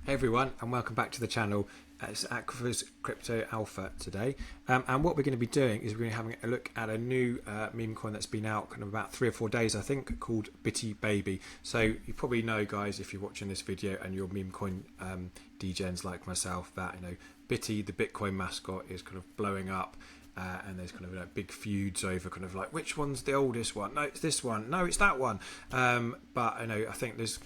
Hey everyone, and welcome back to the channel. It's Aquifer's Crypto Alpha today, and what we're going to be doing is we're going to be having a look at a new meme coin that's been out kind of about 3 or 4 days, I think, called Bitty Baby. So you probably know, guys, if you're watching this video and you're meme coin degens like myself, that Bitty, the Bitcoin mascot, is kind of blowing up. And there's kind of big feuds over kind of like which one's the oldest one. No, it's this one. No, it's that one. But I think there's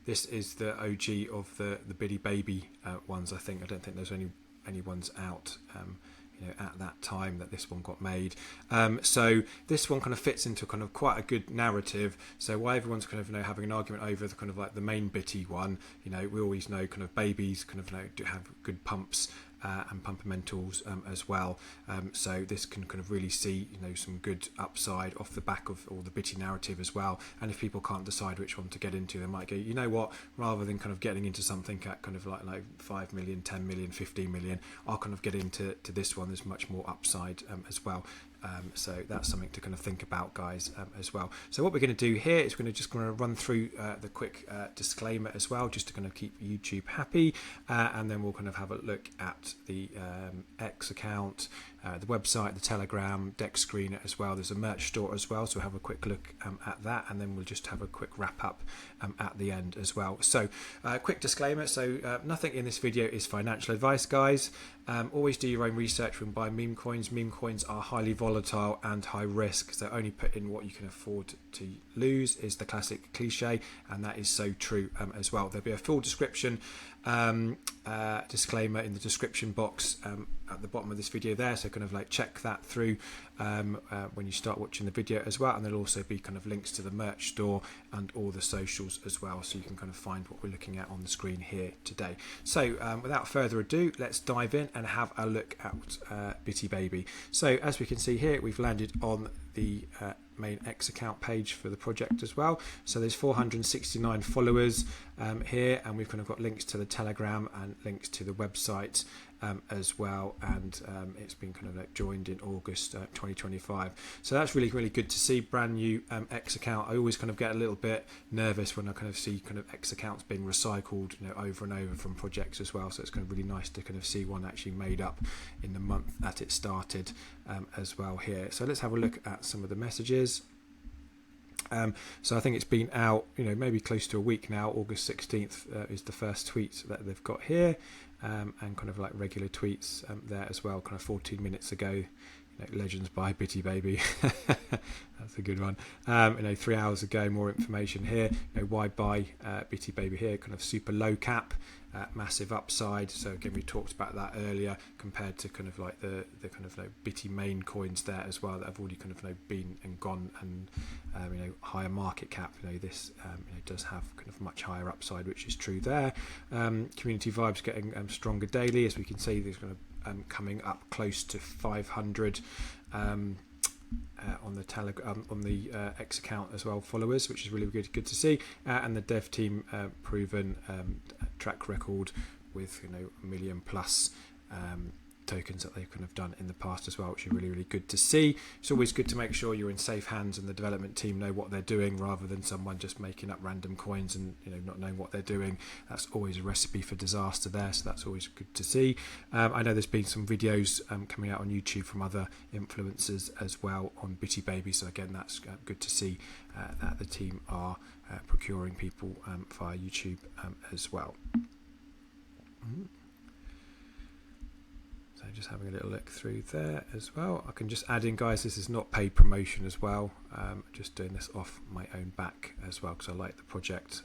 this is the OG of the Bitty Baby ones. I don't think there's any ones out at that time that this one got made. So this one kind of fits into kind of quite a good narrative. So while everyone's kind of having an argument over the kind of like the main Bitty one, we always know kind of babies kind of do have good pumps. And pumpermentals as well, so this can kind of really see some good upside off the back of all the Bitty narrative as well. And if people can't decide which one to get into, they might go, what, rather than kind of getting into something at kind of like 5 million, 10 million, 15 million, I'll kind of get into this one. There's much more upside as well. So that's something to kind of think about, guys, as well. So what we're going to do here is we're going to run through the quick disclaimer as well, just to kind of keep YouTube happy, and then we'll kind of have a look at the X account, the website, the Telegram, Deck Screener as well. There's a merch store as well, so we'll have a quick look at that, and then we'll just have a quick wrap up at the end as well. So quick disclaimer, so nothing in this video is financial advice, guys. Always do your own research when buying meme coins. Meme coins are highly volatile and high risk, so only put in what you can afford to lose is the classic cliche, and that is so true as well. There'll be a full description disclaimer in the description box at the bottom of this video there, so kind of like check that through when you start watching the video as well. And there'll also be kind of links to the merch store and all the socials as well, so you can kind of find what we're looking at on the screen here today. So without further ado, let's dive in and have a look at Bitty Baby. So as we can see here, we've landed on the main X account page for the project as well. So there's 469 followers here, and we've kind of got links to the Telegram and links to the website as well, and it's been kind of like joined in August 2025. So that's really, really good to see. Brand new X account. I always kind of get a little bit nervous when I kind of see kind of X accounts being recycled over and over from projects as well. So it's kind of really nice to kind of see one actually made up in the month that it started as well here. So let's have a look at some of the messages. So I think it's been out, maybe close to a week now. August 16th is the first tweet that they've got here, and kind of like regular tweets there as well, kind of 14 minutes ago. Legends by Bitty Baby. That's a good one. 3 hours ago, more information here. Why buy Bitty Baby here? Kind of super low cap, massive upside. So again, we talked about that earlier, compared to kind of like the kind of Bitty main coins there as well that have already kind of been and gone, and higher market cap. This does have kind of much higher upside, which is true there. Community vibes getting stronger daily, as we can see. There's kind of coming up close to 500 on the X account as well, followers, which is really good to see. And the dev team proven track record with a million plus tokens that they've kind of done in the past as well, which is really, really good to see. It's always good to make sure you're in safe hands and the development team know what they're doing, rather than someone just making up random coins and not knowing what they're doing. That's always a recipe for disaster there, so that's always good to see. I know there's been some videos coming out on YouTube from other influencers as well on Bitty Baby, so again, that's good to see that the team are procuring people via YouTube as well. So just having a little look through there as well. I can just add in, guys, this is not paid promotion as well. Just doing this off my own back as well, because I like the project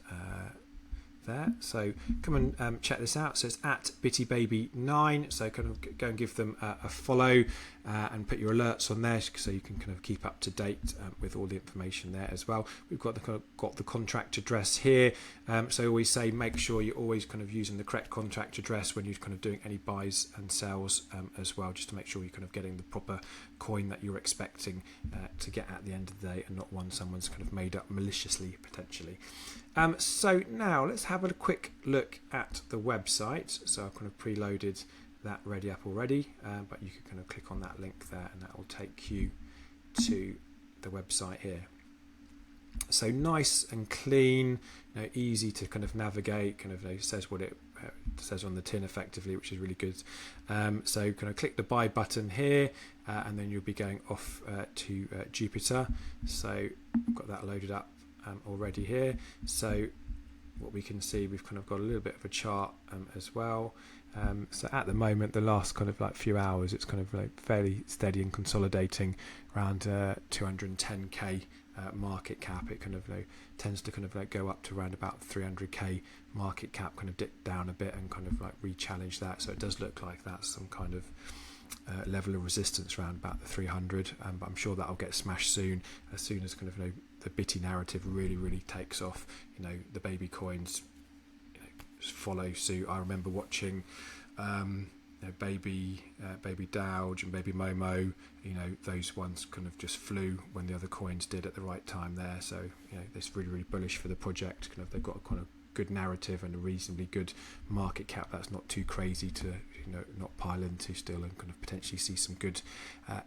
there. So come and check this out. So it's at BittyBaby9. So kind of go and give them a follow and put your alerts on there, so you can kind of keep up to date with all the information there as well. We've got the contract address here. So I always say make sure you're always kind of using the correct contract address when you're kind of doing any buys and sells as well, just to make sure you're kind of getting the proper coin that you're expecting to get at the end of the day, and not one someone's kind of made up maliciously potentially. So now let's have a quick look at the website. So I've kind of preloaded that ready up already, but you can kind of click on that link there and that will take you to the website here. So nice and clean, easy to kind of navigate, says what it says on the tin effectively, which is really good. So kind of click the buy button here, and then you'll be going off to Jupiter. So I've got that loaded up already here. So what we can see, we've kind of got a little bit of a chart as well. So at the moment, the last kind of like few hours, it's kind of like fairly steady and consolidating around 210k market cap. It kind of tends to kind of like go up to around about 300k market cap, kind of dip down a bit and kind of like re-challenge that. So it does look like that's some kind of level of resistance around about the 300, but I'm sure that'll get smashed soon as kind of the Bitty narrative really takes off. The baby coins follow suit. I remember watching baby Doge and baby Momo, those ones kind of just flew when the other coins did at the right time there. So it's really bullish for the project. Kind of they've got a kind of good narrative and a reasonably good market cap that's not too crazy to not pile into still, and kind of potentially see some good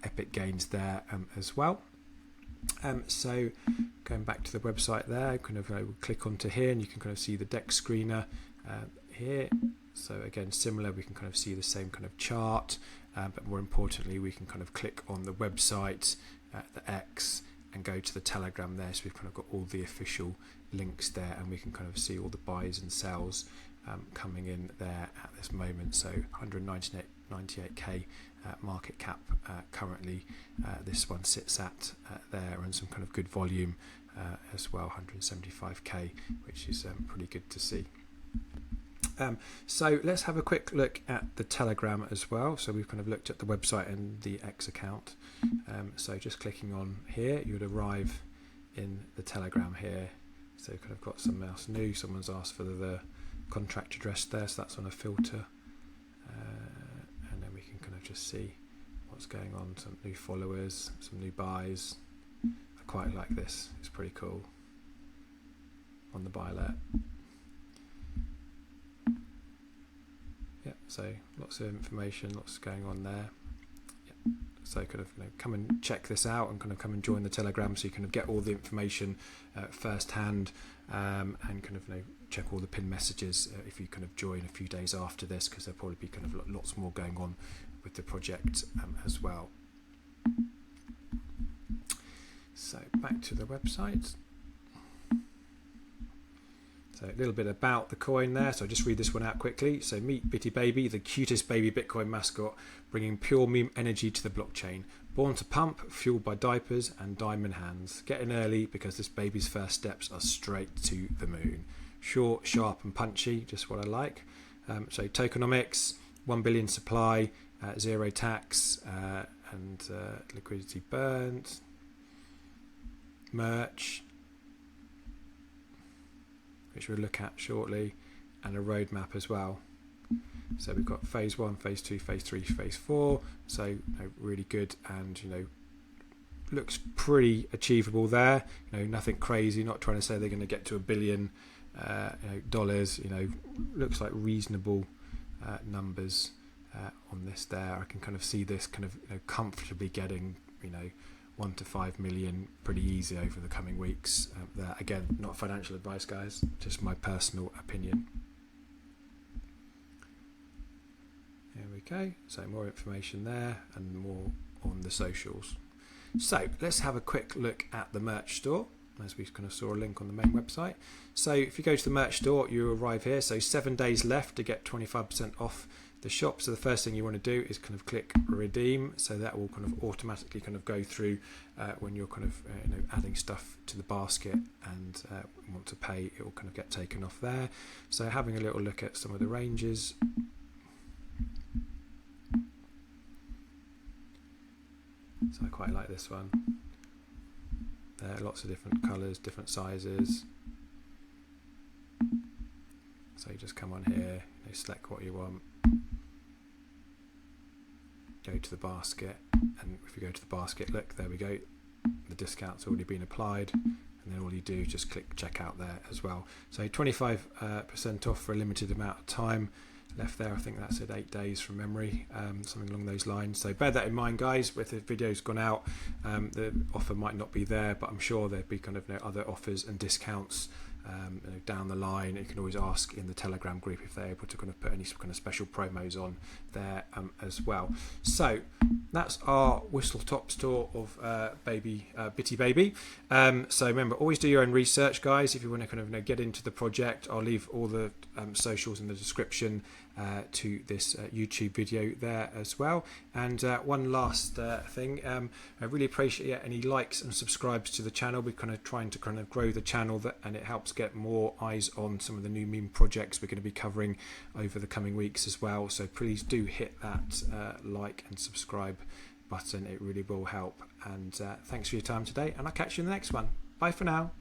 epic gains there as well. So going back to the website there, kind of click onto here and you can kind of see the deck screener here. So again, similar, we can kind of see the same kind of chart, but more importantly, we can kind of click on the website, the X, and go to the Telegram there. So we've kind of got all the official links there, and we can kind of see all the buys and sells coming in there at this moment. So 198k market cap currently. This one sits at there, and some kind of good volume as well, 175k, which is pretty good to see. So let's have a quick look at the Telegram as well. So we've kind of looked at the website and the X account. So just clicking on here, you would arrive in the Telegram here. So kind of got something else new. Someone's asked for the contract address there, so that's on a filter. And then we can kind of just see what's going on. Some new followers, some new buys. I quite like this. It's pretty cool. On the buy alert. Yeah, so lots of information, lots going on there. Yeah. So kind of come and check this out, and kind of come and join the Telegram, so you kind of get all the information firsthand, and kind of check all the pin messages if you kind of join a few days after this, because there'll probably be kind of lots more going on with the project as well. So back to the website. So a little bit about the coin there. So I'll just read this one out quickly. So meet Bitty Baby, the cutest baby Bitcoin mascot, bringing pure meme energy to the blockchain. Born to pump, fueled by diapers and diamond hands. Get in early because this baby's first steps are straight to the moon. Short, sharp and punchy, just what I like. So Tokenomics, 1 billion supply, 0 tax, and liquidity burnt. Merch, which we'll look at shortly, and a roadmap as well. So we've got phase 1, phase 2, phase 3, phase 4. So really good, and looks pretty achievable there. Nothing crazy. Not trying to say they're going to get to $1 billion dollars. Looks like reasonable numbers on this there. I can kind of see this kind of comfortably getting 1 to 5 million pretty easy over the coming weeks. There again, not financial advice, guys, just my personal opinion. There we go. So more information there and more on the socials. So let's have a quick look at the merch store, as we kind of saw a link on the main website. So if you go to the merch store, you arrive here. So 7 days left to get 25% off the shop. So the first thing you want to do is kind of click redeem. So that will kind of automatically kind of go through when you're kind of adding stuff to the basket and want to pay, it will kind of get taken off there. So having a little look at some of the ranges. So I quite like this one. There are lots of different colours, different sizes. So you just come on here, select what you want, go to the basket, and if you go to the basket, look, there we go, the discount's already been applied, and then all you do is just click checkout there as well. So 25% off for a limited amount of time. left there. I think that's at 8 days from memory, something along those lines. So bear that in mind, guys. If the video's gone out, the offer might not be there, but I'm sure there'd be kind of other offers and discounts down the line. You can always ask in the Telegram group if they're able to kind of put any kind of special promos on there as well. So that's our whistle top store of Bitty Baby. So remember, always do your own research, guys. If you want to kind of get into the project, I'll leave all the socials in the description to this YouTube video there as well. And one last thing, I really appreciate any likes and subscribes to the channel. We're kind of trying to kind of grow the channel, and it helps get more eyes on some of the new meme projects we're going to be covering over the coming weeks as well. So please do hit that like and subscribe button. It really will help. And thanks for your time today, and I'll catch you in the next one. Bye for now.